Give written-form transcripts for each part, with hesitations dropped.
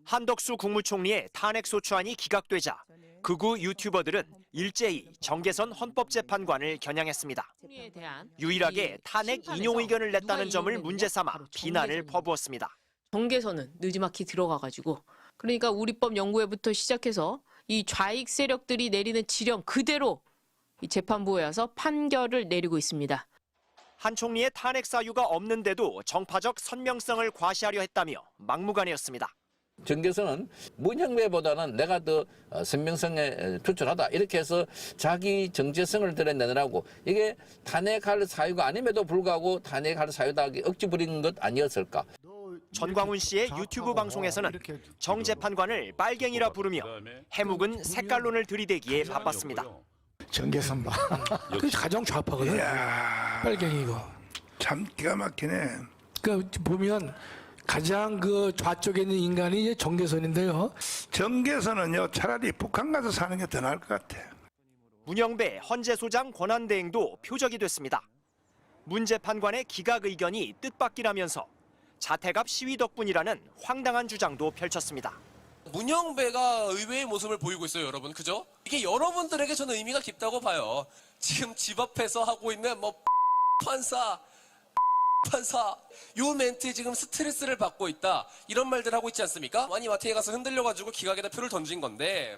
한덕수 국무총리의 탄핵소추안이 기각되자 극우 유튜버들은 일제히 정계선 헌법재판관을 겨냥했습니다. 유일하게 탄핵 인용 의견을 냈다는 점을 문제 삼아 비난을 퍼부었습니다. 정계선은 느지막이 들어가가지고 그러니까 우리법 연구회부터 시작해서 이 좌익 세력들이 내리는 지령 그대로 이 재판부에 와서 판결을 내리고 있습니다. 한 총리의 탄핵 사유가 없는데도 정파적 선명성을 과시하려 했다며 막무가내였습니다. 정계선은 문형배보다는 내가 더 선명성에 투철하다 이렇게 해서 자기 정체성을 드러내느라고 이게 탄핵할 사유가 아님에도 불구하고 탄핵할 사유다 억지 부리는 것 아니었을까. 전광훈 씨의 유튜브 방송에서는 정 재판관을 빨갱이라 부르며 해묵은 색깔론을 들이대기에 바빴습니다. 정계선 봐. 그 가정 좌파거든. 빨갱이고. 참 기가 막히네. 그 보면 가장 그 좌쪽에 있는 인간이 이제 정계선인데요. 정계선은요 차라리 북한 가서 사는 게 더 나을 것 같아. 문영배 헌재소장 권한대행도 표적이 됐습니다. 문 재판관의 기각 의견이 뜻밖이라면서 자택 앞 시위 덕분이라는 황당한 주장도 펼쳤습니다. 문영배가 의외의 모습을 보이고 있어요, 여러분. 그죠? 이게 여러분들에게 저는 의미가 깊다고 봐요. 지금 집 앞에서 하고 있는 판사 요 멘트에 지금 스트레스를 받고 있다. 이런 말들 하고 있지 않습니까? 많이 마트에 가서 흔들려가지고 기각에다 표를 던진 건데.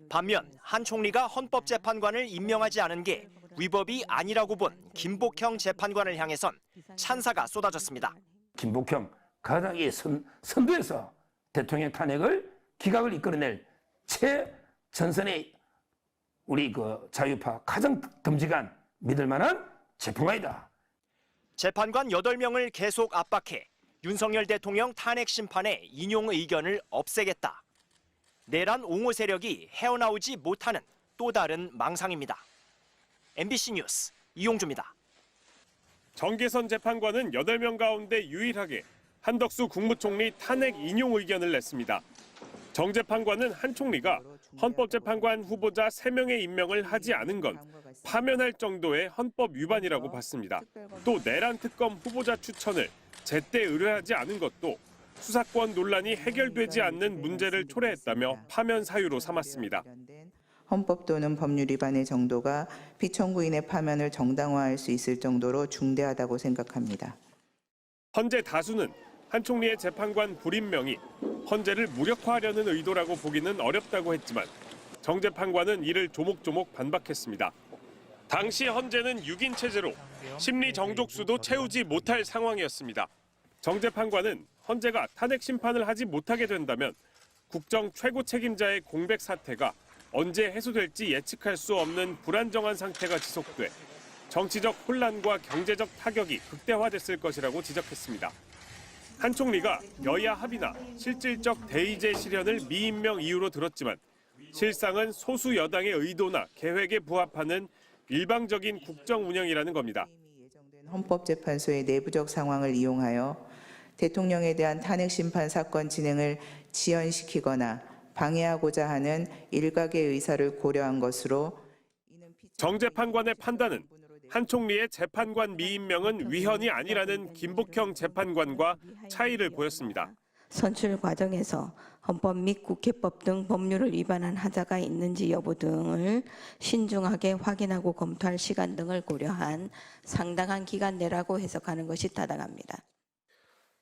반면 한 총리가 헌법재판관을 임명하지 않은 게 위법이 아니라고 본 김복형 재판관을 향해선 찬사가 쏟아졌습니다. 김복형 가닥의 선두에서 대통령 탄핵을 기각을 이끌어낼 최전선의 우리 그 자유파 가장 듬직한 믿을 만한 재판관이다. 재판관 8명을 계속 압박해 윤석열 대통령 탄핵 심판의 인용 의견을 없애겠다. 내란 옹호 세력이 헤어나오지 못하는 또 다른 망상입니다. MBC 뉴스 이용주입니다. 정계선 재판관은 8명 가운데 유일하게 한덕수 국무총리 탄핵 인용 의견을 냈습니다. 정 재판관은 한 총리가 헌법재판관 후보자 3명의 임명을 하지 않은 건 파면할 정도의 헌법 위반이라고 봤습니다. 또 내란 특검 후보자 추천을 제때 의뢰하지 않은 것도 수사권 논란이 해결되지 않는 문제를 초래했다며 파면 사유로 삼았습니다. 헌법 또는 법률 위반의 정도가 피청구인의 파면을 정당화할 수 있을 정도로 중대하다고 생각합니다. 헌재 다수는 한 총리의 재판관 불임명이 헌재를 무력화하려는 의도라고 보기는 어렵다고 했지만 정 재판관은 이를 조목조목 반박했습니다. 당시 헌재는 6인 체제로 심리 정족수도 채우지 못할 상황이었습니다. 정 재판관은 헌재가 탄핵 심판을 하지 못하게 된다면 국정 최고 책임자의 공백 사태가 언제 해소될지 예측할 수 없는 불안정한 상태가 지속돼 정치적 혼란과 경제적 타격이 극대화됐을 것이라고 지적했습니다. 한 총리가 여야 합의나 실질적 대의제 실현을 미임명 이유로 들었지만 실상은 소수 여당의 의도나 계획에 부합하는 일방적인 국정 운영이라는 겁니다. 헌법재판소의 내부적 상황을 이용하여 대통령에 대한 탄핵 심판 사건 진행을 지연시키거나 방해하고자 하는 일각의 의사를 고려한 것으로 정 재판관의 판단은 한 총리의 재판관 미임명은 위헌이 아니라는 김복형 재판관과 차이를 보였습니다. 선출 과정에서 헌법 및 국회법 등 법률을 위반한 하자가 있는지 여부 등을 신중하게 확인하고 검토할 시간 등을 고려한 상당한 기간 내라고 해석하는 것이 타당합니다.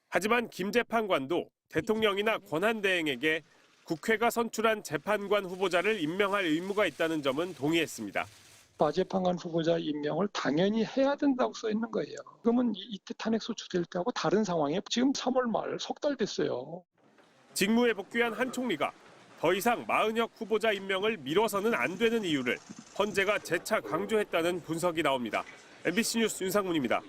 하지만 김 재판관도 대통령이나 권한대행에게 국회가 선출한 재판관 후보자를 임명할 의무가 있다는 점은 동의했습니다. 재판관 후보자 임명을 당연히 해야 된다고 써 있는 거예요. 그러면 이때 탄핵 소추될 때하고 다른 상황에 지금 3월 말 석 달 됐어요. 직무에 복귀한 한 총리가 더 이상 마은혁 후보자 임명을 미뤄서는 안 되는 이유를 헌재가 재차 강조했다는 분석이 나옵니다. MBC 뉴스 윤상문입니다.